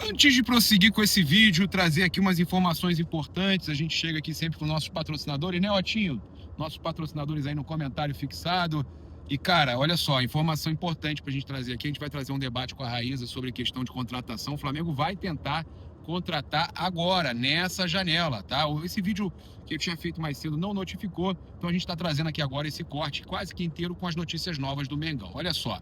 Antes de prosseguir com esse vídeo, trazer aqui umas informações importantes, a gente chega aqui sempre com nossos patrocinadores, né, Otinho? Nossos patrocinadores aí no comentário fixado. E, cara, olha só, informação importante pra gente trazer aqui. A gente vai trazer um debate com a Raíza sobre questão de contratação. O Flamengo vai tentar contratar agora, nessa janela, tá? Esse vídeo que eu tinha feito mais cedo não notificou, então a gente tá trazendo aqui agora esse corte quase que inteiro com as notícias novas do Mengão. Olha só.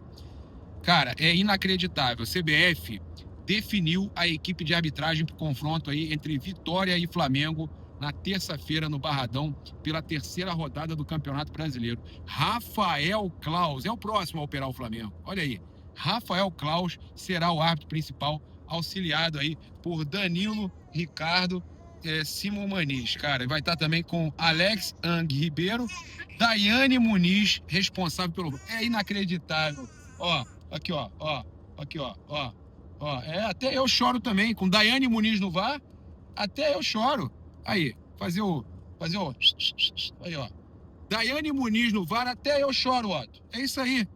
Cara, é inacreditável. CBF definiu a equipe de arbitragem para o confronto aí entre Vitória e Flamengo na terça-feira no Barradão, pela terceira rodada do Campeonato Brasileiro. Rafael Claus é o próximo a operar o Flamengo. Olha aí. Rafael Claus será o árbitro principal, auxiliado aí por Danilo Ricardo Simon Maniz. Cara, vai estar também com Alex Ang Ribeiro, Daiane Muniz, responsável pelo... É inacreditável. Ó, aqui, ó. Aqui, ó. Até eu choro também. Com Daiane Muniz no VAR, até eu choro. Aí, fazer o... Aí, ó. Daiane Muniz no VAR, até eu choro, Otto. É isso aí.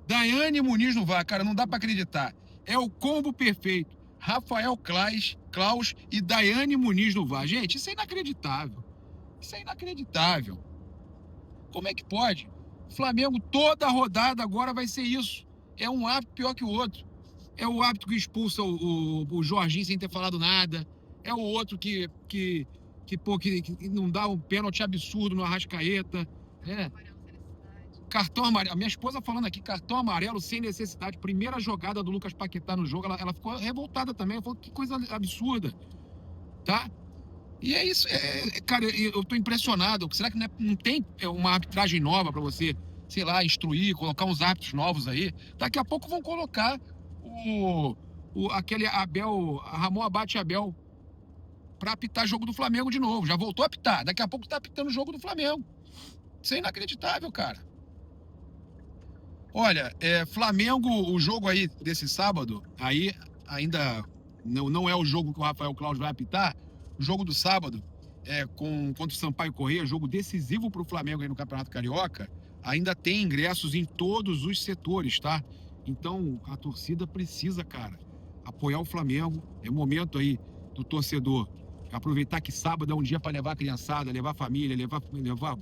Daiane Muniz no VAR, cara, não dá pra acreditar. É o combo perfeito. Rafael Claus e Daiane Muniz no VAR. Gente, isso é inacreditável. Isso é inacreditável. Como é que pode? Flamengo, toda a rodada agora vai ser isso. É um árbitro pior que o outro. É o árbitro que expulsa o Jorginho sem ter falado nada. É o outro que não dá um pênalti absurdo no Arrascaeta. Cartão amarelo. Minha esposa falando aqui, cartão amarelo sem necessidade. Primeira jogada do Lucas Paquetá no jogo, ela ficou revoltada também. Ela falou, que coisa absurda. Tá? E é isso. Cara, eu tô impressionado. Será que não tem uma arbitragem nova para você, sei lá, instruir, colocar uns árbitros novos aí? Daqui a pouco vão colocar aquele Ramon Abate Abel para apitar jogo do Flamengo de novo. Já voltou a apitar. Daqui a pouco tá apitando o jogo do Flamengo. Isso é inacreditável, cara. Olha, Flamengo, o jogo aí desse sábado, aí ainda não é o jogo que o Rafael Claus vai apitar. O jogo do sábado, contra o Sampaio Corrêa, jogo decisivo para o Flamengo aí no Campeonato Carioca, ainda tem ingressos em todos os setores, tá? Então, a torcida precisa, cara, apoiar o Flamengo. É momento aí do torcedor aproveitar que sábado é um dia para levar a criançada, levar a família, levar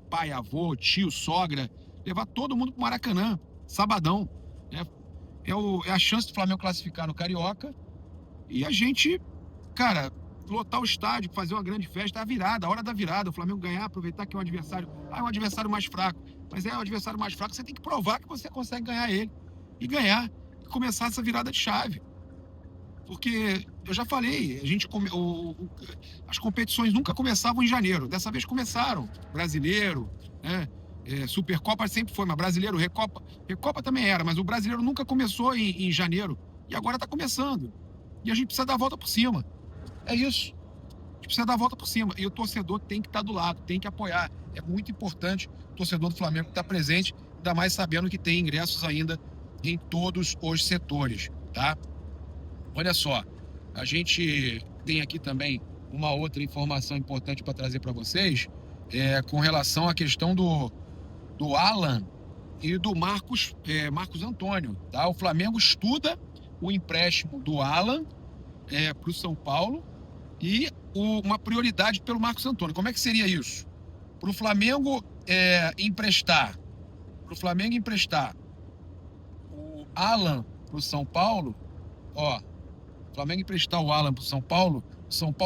pai, avô, tio, sogra, levar todo mundo pro Maracanã, sabadão. É a chance do Flamengo classificar no Carioca e a gente, cara, lotar o estádio, fazer uma grande festa, a hora da virada, o Flamengo ganhar, aproveitar que é um adversário, é um adversário mais fraco, mas é um adversário mais fraco, você tem que provar que você consegue ganhar ele, e ganhar, e começar essa virada de chave, porque eu já falei, as competições nunca começavam em janeiro, dessa vez começaram, brasileiro, né? Supercopa sempre foi, mas brasileiro, Recopa também era, mas o brasileiro nunca começou em janeiro, e agora tá começando, e a gente precisa dar a volta por cima. É isso. A gente precisa dar a volta por cima. E o torcedor tem que estar do lado, tem que apoiar. É muito importante o torcedor do Flamengo estar presente, ainda mais sabendo que tem ingressos ainda em todos os setores, tá? Olha só, a gente tem aqui também uma outra informação importante para trazer para vocês, com relação à questão do Alan e do Marcos Antônio, tá? O Flamengo estuda o empréstimo do Alan para o São Paulo e uma prioridade pelo Marcos Antônio. Como é que seria isso? Para o Flamengo emprestar o Alan para o São Paulo, ó, o Flamengo emprestar o Alan para o São Paulo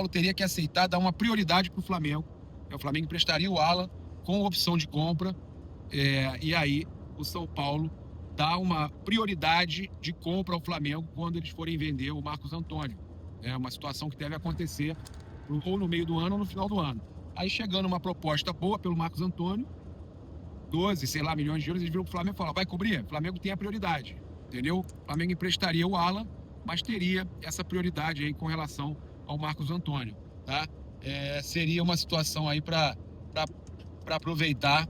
teria que aceitar dar uma prioridade para o Flamengo. O Flamengo emprestaria o Alan com opção de compra, e aí o São Paulo dá uma prioridade de compra ao Flamengo quando eles forem vender o Marcos Antônio. É uma situação que deve acontecer ou no meio do ano ou no final do ano. Aí chegando uma proposta boa pelo Marcos Antônio, 12, sei lá, milhões de euros, eles viram pro Flamengo e falaram, vai cobrir? O Flamengo tem a prioridade, entendeu? O Flamengo emprestaria o Alan, mas teria essa prioridade aí com relação ao Marcos Antônio, tá? Seria uma situação aí para aproveitar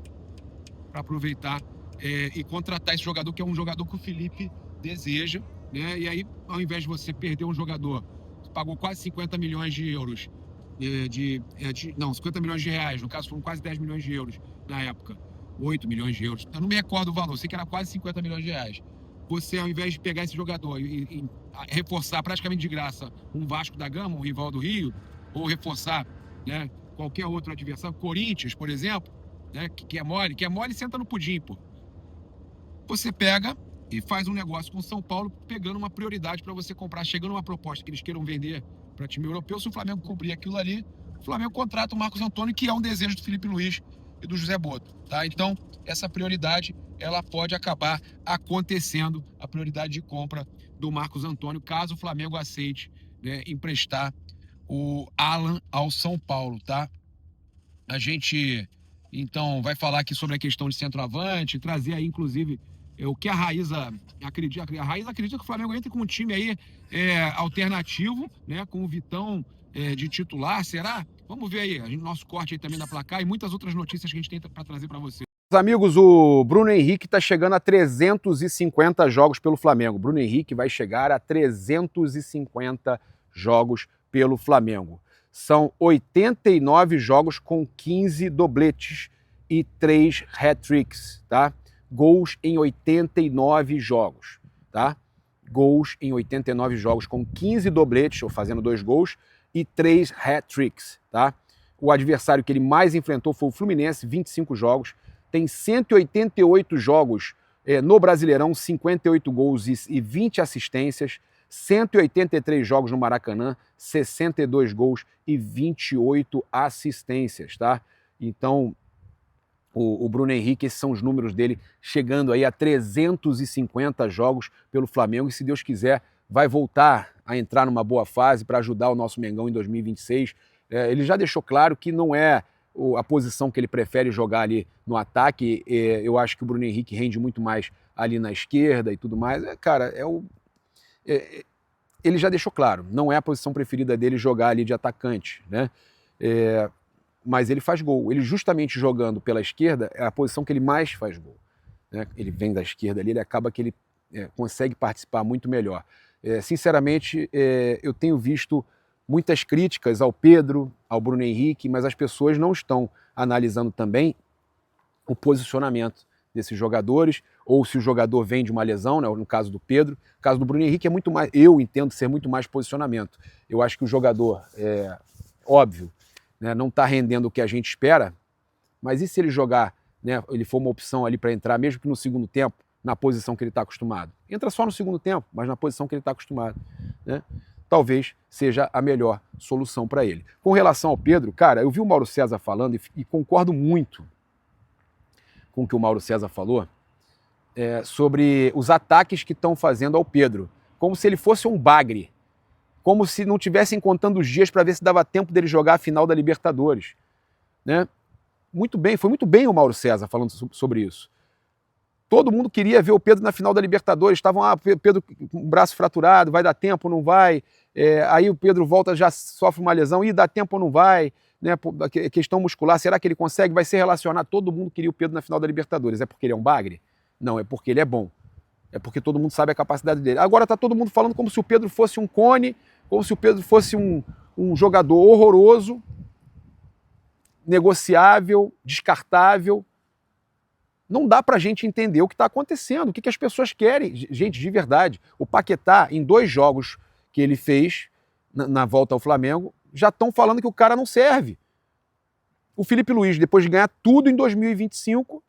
e contratar esse jogador, que é um jogador que o Felipe deseja, né? E aí, ao invés de você perder um jogador que pagou quase 50 milhões de euros, 50 milhões de reais, no caso foram quase 10 milhões de euros na época, 8 milhões de euros, eu não me recordo o valor, sei que era quase 50 milhões de reais. você, ao invés de pegar esse jogador e reforçar praticamente de graça um Vasco da Gama, um rival do Rio, ou reforçar, né, qualquer outro adversário, Corinthians, por exemplo, né, que é mole senta no pudim, pô. Você pega e faz um negócio com o São Paulo, pegando uma prioridade para você comprar, chegando uma proposta que eles queiram vender para time europeu. Se o Flamengo cumprir aquilo ali, o Flamengo contrata o Marcos Antônio, que é um desejo do Felipe Luiz e do José Boto, tá? Então, essa prioridade, ela pode acabar acontecendo, a prioridade de compra do Marcos Antônio, caso o Flamengo aceite, né, emprestar o Alan ao São Paulo, tá? A gente, então, vai falar aqui sobre a questão de centroavante, trazer aí, inclusive, o que a Raíza acredita. A Raíza acredita que o Flamengo entre com um time aí alternativo, né? Com o Vitão de titular, será? Vamos ver aí, nosso corte aí também da placar e muitas outras notícias que a gente tem para trazer para você. Amigos, o Bruno Henrique está chegando a 350 jogos pelo Flamengo. Bruno Henrique vai chegar a 350 jogos pelo Flamengo. São 89 jogos com 15 dobletes e 3 hat-tricks, tá? Gols em 89 jogos, tá? Gols em 89 jogos com 15 dobletes, ou fazendo 2 gols, e 3 hat-tricks, tá? O adversário que ele mais enfrentou foi o Fluminense, 25 jogos. Tem 188 jogos no Brasileirão, 58 gols e 20 assistências, 183 jogos no Maracanã, 62 gols e 28 assistências, tá? Então, o Bruno Henrique, esses são os números dele, chegando aí a 350 jogos pelo Flamengo, e se Deus quiser, vai voltar a entrar numa boa fase para ajudar o nosso Mengão em 2026. Ele já deixou claro que não é a posição que ele prefere jogar ali no ataque. Eu acho que o Bruno Henrique rende muito mais ali na esquerda e tudo mais. Cara, ele já deixou claro, não é a posição preferida dele jogar ali de atacante, né? Mas ele faz gol. Ele justamente jogando pela esquerda é a posição que ele mais faz gol, né? Ele vem da esquerda ali, ele acaba que ele consegue participar muito melhor. Sinceramente, eu tenho visto muitas críticas ao Pedro, ao Bruno Henrique, mas as pessoas não estão analisando também o posicionamento desses jogadores, ou se o jogador vem de uma lesão, né, no caso do Pedro. No caso do Bruno Henrique é muito mais, eu entendo ser muito mais posicionamento. Eu acho que o jogador, óbvio, né, não está rendendo o que a gente espera, mas e se ele jogar, né, ele for uma opção ali para entrar, mesmo que no segundo tempo, na posição que ele está acostumado? Entra só no segundo tempo, mas na posição que ele está acostumado, né? Talvez seja a melhor solução para ele. Com relação ao Pedro, cara, eu vi o Mauro César falando e concordo muito com o que o Mauro César falou sobre os ataques que estão fazendo ao Pedro, como se ele fosse um bagre, como se não tivessem contando os dias para ver se dava tempo dele jogar a final da Libertadores, né? Muito bem, foi muito bem o Mauro César falando sobre isso. Todo mundo queria ver o Pedro na final da Libertadores, estavam, Pedro com o braço fraturado, vai dar tempo, não vai? Aí o Pedro volta, já sofre uma lesão, e dá tempo ou não vai? Né? Questão muscular, será que ele consegue? Vai ser relacionado, todo mundo queria o Pedro na final da Libertadores, é porque ele é um bagre? Não, é porque ele é bom. É porque todo mundo sabe a capacidade dele. Agora está todo mundo falando como se o Pedro fosse um cone, como se o Pedro fosse um jogador horroroso, negociável, descartável. Não dá pra gente entender o que está acontecendo, o que as pessoas querem. Gente, de verdade, o Paquetá, em 2 jogos que ele fez na volta ao Flamengo, já estão falando que o cara não serve. O Felipe Luiz, depois de ganhar tudo em 2025,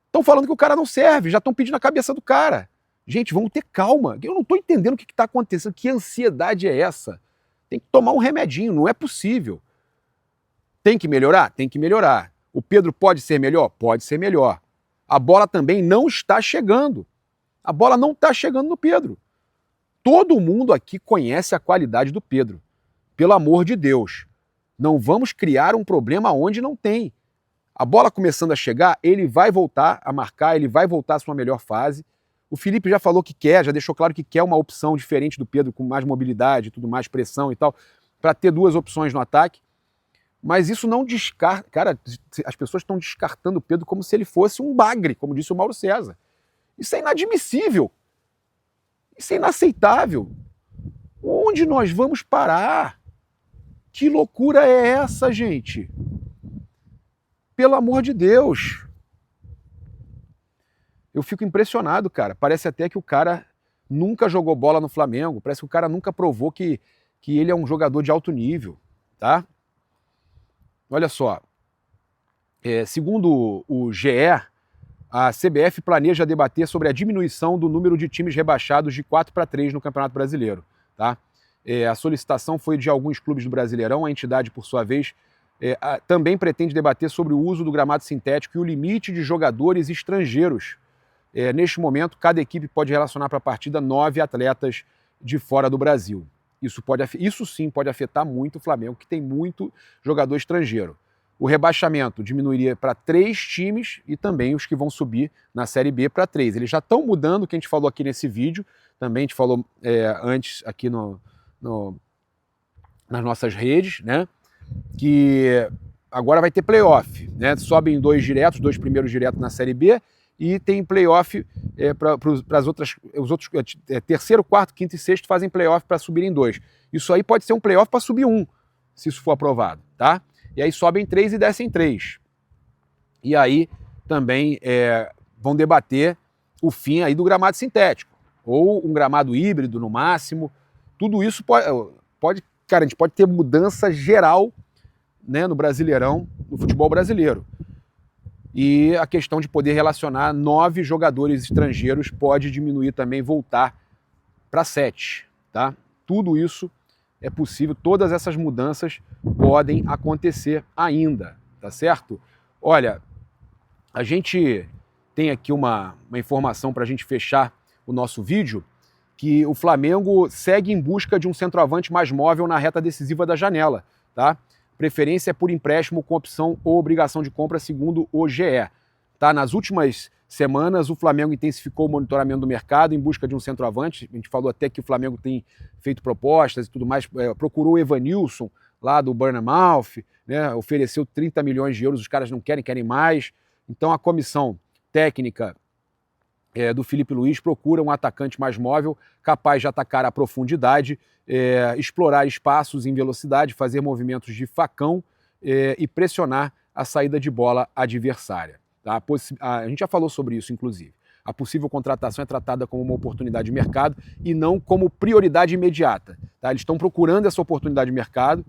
estão falando que o cara não serve, já estão pedindo a cabeça do cara. Gente, vamos ter calma. Eu não estou entendendo o que está acontecendo, que ansiedade é essa? Tem que tomar um remedinho, não é possível. Tem que melhorar? Tem que melhorar. O Pedro pode ser melhor? Pode ser melhor. A bola também não está chegando. A bola não está chegando no Pedro. Todo mundo aqui conhece a qualidade do Pedro. Pelo amor de Deus. Não vamos criar um problema onde não tem. A bola começando a chegar, ele vai voltar a marcar, ele vai voltar à sua melhor fase. O Felipe já falou que quer, já deixou claro que quer uma opção diferente do Pedro, com mais mobilidade, tudo mais, pressão e tal, para ter 2 opções no ataque. Mas isso não descarta... Cara, as pessoas estão descartando o Pedro como se ele fosse um bagre, como disse o Mauro César. Isso é inadmissível. Isso é inaceitável. Onde nós vamos parar? Que loucura é essa, gente? Pelo amor de Deus. eu fico impressionado, cara. Parece até que o cara nunca jogou bola no Flamengo, parece que o cara nunca provou que ele é um jogador de alto nível, tá? Olha só, segundo o GE, a CBF planeja debater sobre a diminuição do número de times rebaixados de 4 para 3 no Campeonato Brasileiro, tá? A solicitação foi de alguns clubes do Brasileirão, a entidade, por sua vez, também pretende debater sobre o uso do gramado sintético e o limite de jogadores estrangeiros. Neste momento, cada equipe pode relacionar para a partida 9 atletas de fora do Brasil. Isso sim pode afetar muito o Flamengo, que tem muito jogador estrangeiro. O rebaixamento diminuiria para 3 times e também os que vão subir na Série B para 3. Eles já estão mudando o que a gente falou aqui nesse vídeo, também a gente falou antes aqui nas nossas redes, né? Que agora vai ter playoff, né? Sobem 2 diretos, 2 primeiros diretos na Série B, e tem playoff para os outros, terceiro, quarto, quinto e sexto fazem playoff para subirem 2. Isso aí pode ser um playoff para subir 1, se isso for aprovado, tá? E aí sobem 3 e descem 3. E aí também vão debater o fim aí do gramado sintético, ou um gramado híbrido no máximo. Tudo isso pode cara, a gente pode ter mudança geral, né, no Brasileirão, no futebol brasileiro. E a questão de poder relacionar 9 jogadores estrangeiros pode diminuir também, voltar para 7, tá? Tudo isso é possível, todas essas mudanças podem acontecer ainda, tá certo? Olha, a gente tem aqui uma informação para a gente fechar o nosso vídeo, que o Flamengo segue em busca de um centroavante mais móvel na reta decisiva da janela, tá? Preferência é por empréstimo com opção ou obrigação de compra, segundo o GE. Tá? Nas últimas semanas, o Flamengo intensificou o monitoramento do mercado em busca de um centroavante. A gente falou até que o Flamengo tem feito propostas e tudo mais. Procurou o Evanilson, lá do Bournemouth, né? Ofereceu 30 milhões de euros, os caras não querem mais. Então a comissão técnica do Felipe Luiz procura um atacante mais móvel, capaz de atacar a profundidade, explorar espaços em velocidade, fazer movimentos de facão e pressionar a saída de bola adversária. Tá? A gente já falou sobre isso, inclusive. A possível contratação é tratada como uma oportunidade de mercado e não como prioridade imediata. Tá? Eles estão procurando essa oportunidade de mercado.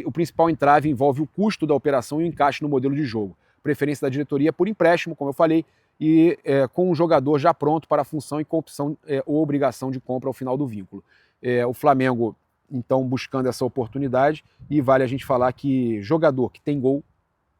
O principal entrave envolve o custo da operação e o encaixe no modelo de jogo. Preferência da diretoria por empréstimo, como eu falei, e com um jogador já pronto para a função e com opção ou obrigação de compra ao final do vínculo. O Flamengo, então, buscando essa oportunidade, e vale a gente falar que jogador que tem gol,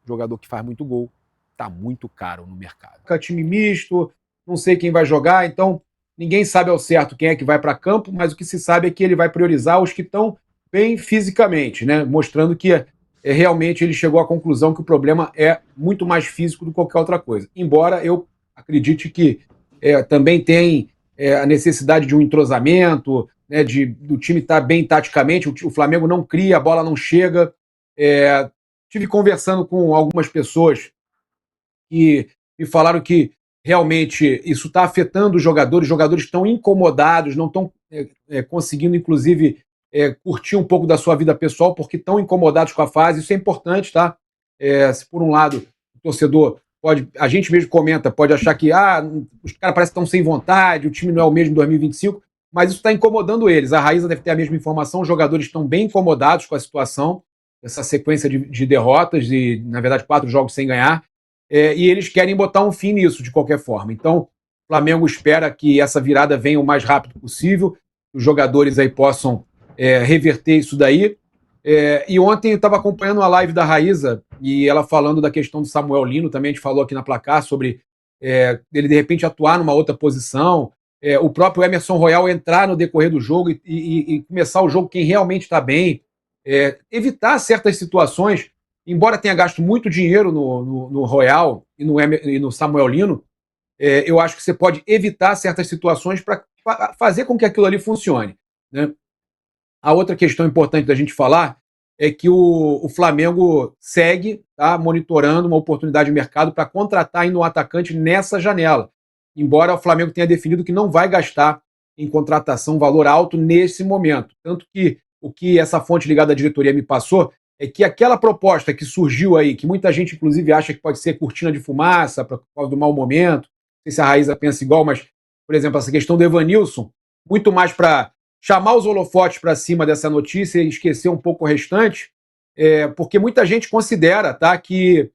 jogador que faz muito gol, está muito caro no mercado. Time misto, não sei quem vai jogar, então ninguém sabe ao certo quem é que vai para campo, mas o que se sabe é que ele vai priorizar os que estão bem fisicamente, né? Mostrando que realmente ele chegou à conclusão que o problema é muito mais físico do que qualquer outra coisa. Embora eu acredite que também tem a necessidade de um entrosamento, né, do time estar bem taticamente. O Flamengo não cria, a bola não chega. Tive conversando com algumas pessoas que me falaram que realmente isso está afetando os jogadores estão incomodados, não estão conseguindo, inclusive, curtir um pouco da sua vida pessoal, porque estão incomodados com a fase. Isso é importante, tá? Se por um lado o torcedor pode, a gente mesmo comenta, pode achar que os caras parecem que estão sem vontade, o time não é o mesmo em 2025, mas isso está incomodando eles. A Raíza deve ter a mesma informação, os jogadores estão bem incomodados com a situação, essa sequência de derrotas e, na verdade, 4 jogos sem ganhar, e eles querem botar um fim nisso, de qualquer forma. Então, o Flamengo espera que essa virada venha o mais rápido possível, que os jogadores aí possam reverter isso daí. E ontem eu estava acompanhando a live da Raíza e ela falando da questão do Samuel Lino, também a gente falou aqui na Placar sobre ele de repente atuar numa outra posição, o próprio Emerson Royal entrar no decorrer do jogo e começar o jogo quem realmente está bem, evitar certas situações, embora tenha gasto muito dinheiro no Royal e no Samuel Lino, eu acho que você pode evitar certas situações para fazer com que aquilo ali funcione, né? A outra questão importante da gente falar é que o Flamengo segue monitorando uma oportunidade de mercado para contratar ainda um atacante nessa janela. Embora o Flamengo tenha definido que não vai gastar em contratação valor alto nesse momento. Tanto que o que essa fonte ligada à diretoria me passou é que aquela proposta que surgiu aí, que muita gente inclusive acha que pode ser cortina de fumaça por causa do mau momento, sei se a Raíza pensa igual, mas, por exemplo, essa questão do Evanilson, muito mais para chamar os holofotes para cima dessa notícia e esquecer um pouco o restante, porque muita gente considera, tá, que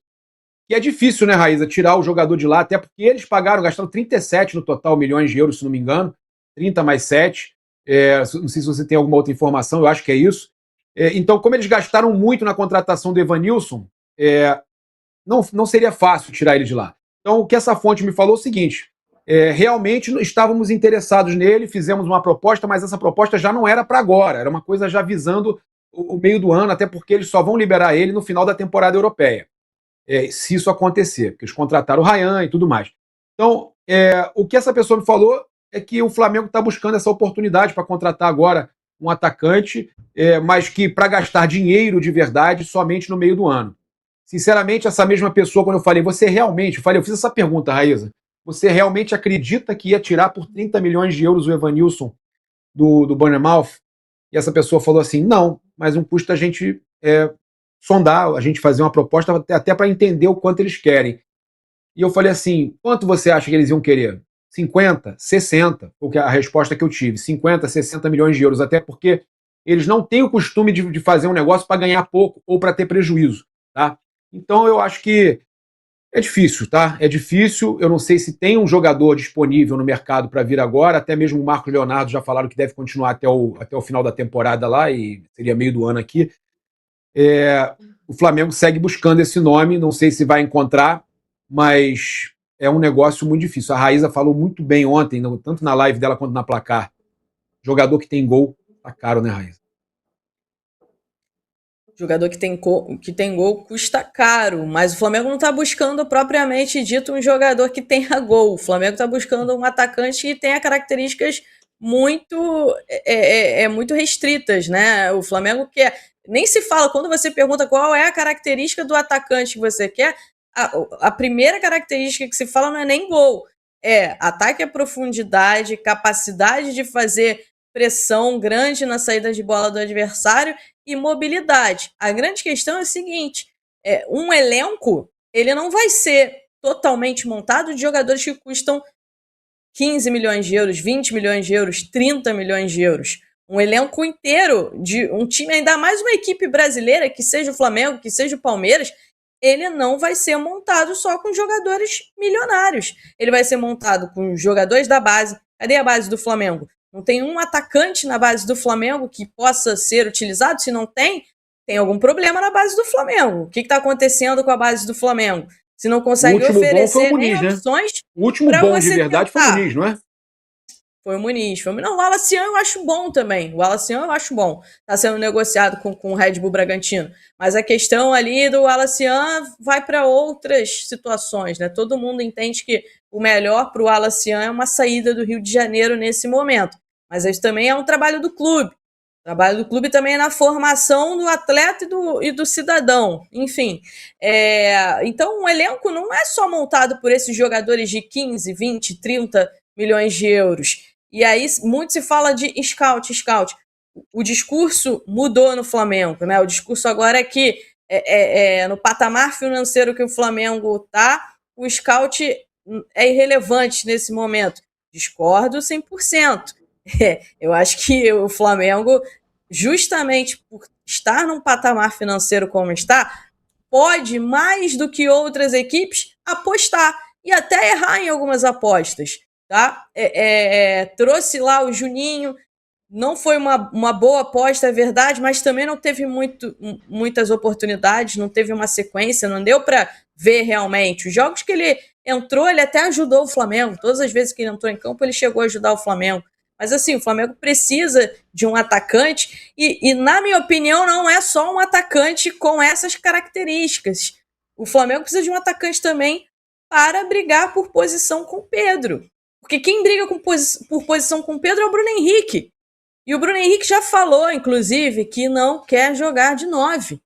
é difícil, né, Raíza, tirar o jogador de lá, até porque eles gastaram 37 no total milhões de euros, se não me engano, 30 mais 7. Não sei se você tem alguma outra informação, eu acho que é isso. Então, como eles gastaram muito na contratação do Evanilson, não seria fácil tirar ele de lá. Então, o que essa fonte me falou é o seguinte: realmente estávamos interessados nele, fizemos uma proposta, mas essa proposta já não era para agora, era uma coisa já visando o meio do ano, até porque eles só vão liberar ele no final da temporada europeia, se isso acontecer, porque eles contrataram o Ryan e tudo mais. Então, o que essa pessoa me falou é que o Flamengo está buscando essa oportunidade para contratar agora um atacante, mas que para gastar dinheiro de verdade somente no meio do ano. Sinceramente, essa mesma pessoa, quando eu falei, eu fiz essa pergunta, Raíza, você realmente acredita que ia tirar por 30 milhões de euros o Evanilson do Bournemouth? E essa pessoa falou assim, não, mas não custa a gente sondar, a gente fazer uma proposta até para entender o quanto eles querem. E eu falei assim, quanto você acha que eles iam querer? 50, 60, porque a resposta que eu tive, 50, 60 milhões de euros, até porque eles não têm o costume de fazer um negócio para ganhar pouco ou para ter prejuízo, tá? Então eu acho que é difícil, tá? É difícil, eu não sei se tem um jogador disponível no mercado para vir agora, até mesmo o Marcos Leonardo já falaram que deve continuar até o final da temporada lá, e seria meio do ano aqui. O Flamengo segue buscando esse nome, não sei se vai encontrar, mas é um negócio muito difícil. A Raíza falou muito bem ontem, tanto na live dela quanto na placar. Jogador que tem gol, tá caro, né, Raíza? Jogador que tem gol custa caro, mas o Flamengo não está buscando propriamente dito um jogador que tenha gol. O Flamengo está buscando um atacante que tenha características muito muito restritas, né? O Flamengo quer. Nem se fala, quando você pergunta qual é a característica do atacante que você quer, a primeira característica que se fala não é nem gol. É ataque à profundidade, capacidade de fazer pressão grande na saída de bola do adversário e mobilidade. A grande questão é a seguinte: um elenco ele não vai ser totalmente montado de jogadores que custam 15 milhões de euros, 20 milhões de euros, 30 milhões de euros. Um elenco inteiro de um time, ainda mais uma equipe brasileira, que seja o Flamengo, que seja o Palmeiras, ele não vai ser montado só com jogadores milionários. Ele vai ser montado com jogadores da base. Cadê a base do Flamengo? Não tem um atacante na base do Flamengo que possa ser utilizado? Se não tem, tem algum problema na base do Flamengo. O que está acontecendo com a base do Flamengo? Se não consegue oferecer Muniz, nem opções... O último bom de verdade foi o Muniz, não é? Foi o Muniz. Não, o Alacian eu acho bom também. O Alacian eu acho bom. Está sendo negociado com o Red Bull Bragantino. Mas a questão ali do Alacian vai para outras situações, né? Todo mundo entende que o melhor para o Alacian é uma saída do Rio de Janeiro nesse momento. Mas isso também é um trabalho do clube. O trabalho do clube também é na formação do atleta e do cidadão. Enfim. Então, o elenco não é só montado por esses jogadores de 15, 20, 30 milhões de euros. E aí, muito se fala de scout. O discurso mudou no Flamengo, né? O discurso agora é que no patamar financeiro que o Flamengo está, o scout é irrelevante nesse momento. Discordo 100%. Eu acho que o Flamengo, justamente por estar num patamar financeiro como está, pode, mais do que outras equipes, apostar e até errar em algumas apostas. Tá? Trouxe lá o Juninho, não foi uma boa aposta, é verdade, mas também não teve muitas oportunidades, não teve uma sequência, não deu para ver realmente. Os jogos que ele entrou, ele até ajudou o Flamengo. Todas as vezes que ele entrou em campo, ele chegou a ajudar o Flamengo. Mas assim, o Flamengo precisa de um atacante e na minha opinião, não é só um atacante com essas características. O Flamengo precisa de um atacante também para brigar por posição com o Pedro. Porque quem briga por posição com o Pedro é o Bruno Henrique. E o Bruno Henrique já falou, inclusive, que não quer jogar de 9.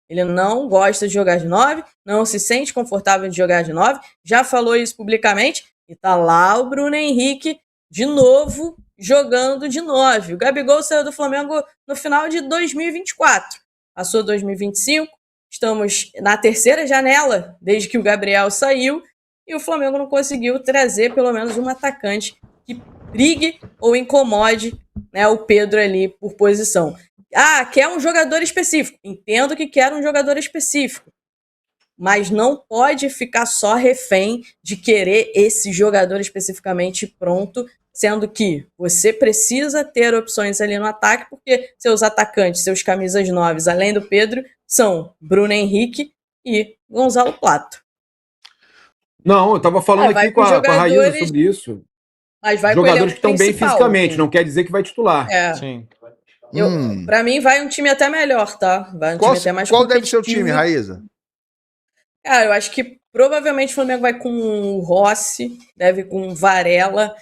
Ele não gosta de jogar de 9, não se sente confortável de jogar de 9. Já falou isso publicamente. E tá lá o Bruno Henrique, de novo, jogando de 9. O Gabigol saiu do Flamengo no final de 2024. Passou 2025. Estamos na terceira janela, desde que o Gabriel saiu. e o Flamengo não conseguiu trazer pelo menos um atacante que brigue ou incomode, né, o Pedro ali por posição. Ah, quer um jogador específico. Entendo que quer um jogador específico. Mas não pode ficar só refém de querer esse jogador especificamente pronto, sendo que você precisa ter opções ali no ataque, porque seus atacantes, seus camisas 9, além do Pedro, são Bruno Henrique e Gonzalo Plato. Não, eu tava falando aqui com a Raíza sobre isso. Mas vai jogadores com que estão bem fisicamente, não quer dizer que vai titular. Sim. Pra mim vai um time até melhor, tá? Vai um time até mais Qual deve ser o time, Raíza? Cara, eu acho que provavelmente o Flamengo vai com o Rossi, deve com o Varela.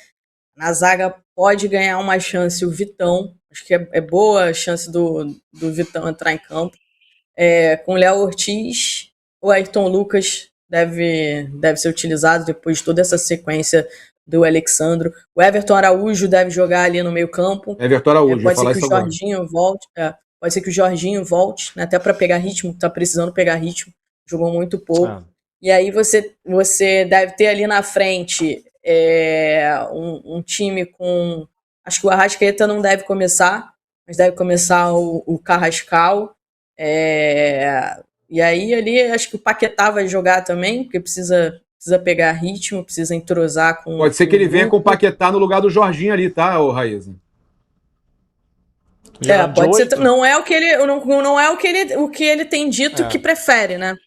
Na zaga pode ganhar uma chance o Vitão. Acho que é boa a chance do Vitão entrar em campo. Com o Léo Ortiz, o Ayrton Lucas deve ser utilizado depois de toda essa sequência do Alexandro. O Everton Araújo deve jogar ali no meio campo. Everton Araújo, pode ser que o Jorginho volte. Pode ser que o Jorginho volte, né, até para pegar ritmo, tá precisando pegar ritmo. Jogou muito pouco. E aí você deve ter ali na frente um time com... Acho que o Arrascaeta não deve começar, mas deve começar o Carrascal. E aí ali acho que o Paquetá vai jogar também, porque precisa pegar ritmo, precisa entrosar com... Pode ser que ele venha com o Paquetá no lugar do Jorginho ali, tá, ô Raíza? Pode ser. Não é o que ele tem dito que prefere, né?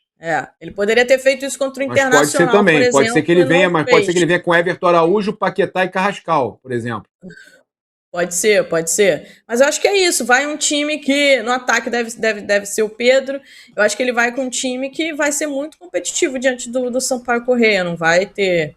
Ele poderia ter feito isso contra o Internacional, pode ser também, por exemplo, pode ser que ele venha, mas pode ser que ele venha com Everton Araújo, Paquetá e Carrascal, por exemplo. Pode ser. Mas eu acho que é isso. Vai um time que no ataque deve ser o Pedro. Eu acho que ele vai com um time que vai ser muito competitivo diante do Sampaio Corrêa. Não vai ter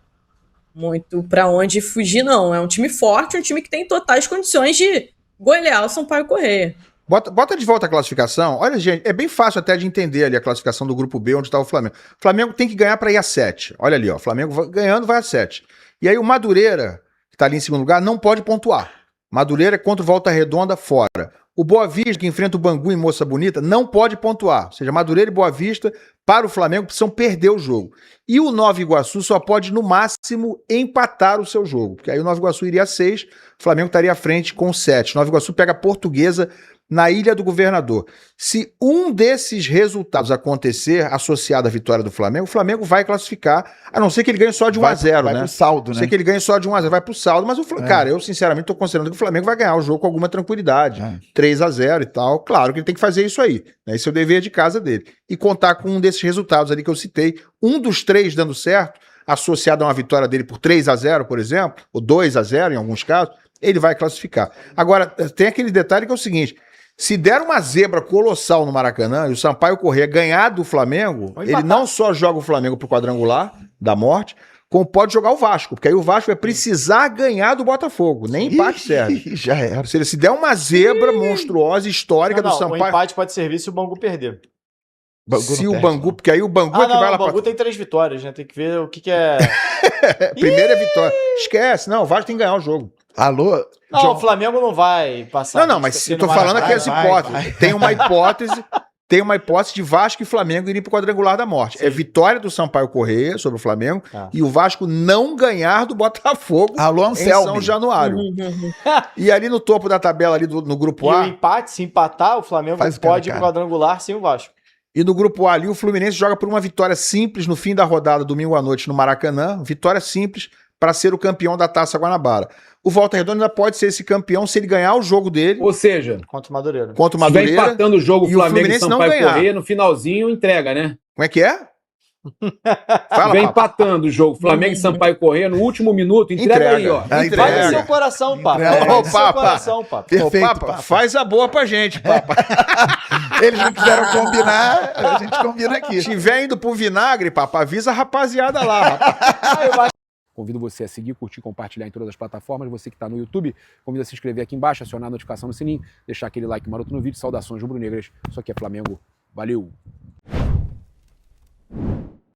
muito pra onde fugir, não. É um time forte, um time que tem totais condições de golear o Sampaio Corrêa. Bota de volta a classificação. Olha, gente, é bem fácil até de entender ali a classificação do grupo B, onde está o Flamengo. O Flamengo tem que ganhar para ir a 7. Olha ali, ó. O Flamengo ganhando vai a 7. E aí o Madureira, que está ali em segundo lugar, não pode pontuar. Madureira contra o Volta Redonda, fora. O Boa Vista, que enfrenta o Bangu em Moça Bonita, não pode pontuar. Ou seja, Madureira e Boa Vista, para o Flamengo, precisam perder o jogo. E o Nova Iguaçu só pode, no máximo, empatar o seu jogo. Porque aí o Nova Iguaçu iria a 6, o Flamengo estaria à frente com 7. O Nova Iguaçu pega a Portuguesa na Ilha do Governador. Se um desses resultados acontecer associado à vitória do Flamengo, o Flamengo vai classificar, a não ser que ele ganhe só de 1-0, né? Vai pro saldo, né? A não ser que ele ganhe só de 1-0, vai pro saldo, mas cara, eu sinceramente estou considerando que o Flamengo vai ganhar o jogo com alguma tranquilidade. 3-0 e tal. Claro que ele tem que fazer isso aí, né? Esse é o dever de casa dele. E contar com um desses resultados ali que eu citei, um dos 3 dando certo, associado a uma vitória dele por 3-0, por exemplo, ou 2-0 em alguns casos, ele vai classificar. Agora, tem aquele detalhe que é o seguinte: se der uma zebra colossal no Maracanã e o Sampaio Corrêa ganhar do Flamengo, ele não só joga o Flamengo pro quadrangular da morte, como pode jogar o Vasco, porque aí o Vasco vai precisar ganhar do Botafogo, nem empate serve. Já era. Se der uma zebra monstruosa, histórica do Sampaio... O empate pode servir se o Bangu perder. Porque aí o Bangu é que vai lá o Bangu tem 3 vitórias, né? Tem que ver o que é... Primeira vitória. Esquece, não, o Vasco tem que ganhar o jogo. Alô? Não, o Flamengo não vai passar. Não, mas eu tô falando aqui as hipóteses. Tem uma hipótese de Vasco e Flamengo irem pro quadrangular da morte. Sim. É vitória do Sampaio Corrêa sobre o Flamengo e o Vasco não ganhar do Botafogo em São Januário. E ali no topo da tabela, ali no grupo A... E o empate, se empatar, o Flamengo pode ir pro quadrangular sem o Vasco. E no grupo A ali, o Fluminense joga por uma vitória simples no fim da rodada, domingo à noite, no Maracanã. Vitória simples para ser o campeão da Taça Guanabara. O Volta Redonda ainda pode ser esse campeão se ele ganhar o jogo dele. Ou seja, contra o Madureira. Contra o Madureira. Se estiver empatando o jogo, e o Fluminense e não Sampaio ganhar. Corrêa, no finalzinho entrega, né? Como é que é? Fala, vem empatando o jogo, Flamengo e Sampaio Corrêa no último minuto, entrega aí, ó. Vai no seu coração, Papa. Vai no seu coração, Papa. Perfeito, Papa. Faz a boa pra gente, Papa. Eles não quiseram combinar, a gente combina aqui. Se tiver indo pro vinagre, Papa, avisa a rapaziada lá, rapaz. Convido você a seguir, curtir e compartilhar em todas as plataformas. Você que está no YouTube, convido a se inscrever aqui embaixo, acionar a notificação no sininho, deixar aquele like maroto no vídeo. Saudações rubro-negras. Isso aqui é Flamengo. Valeu!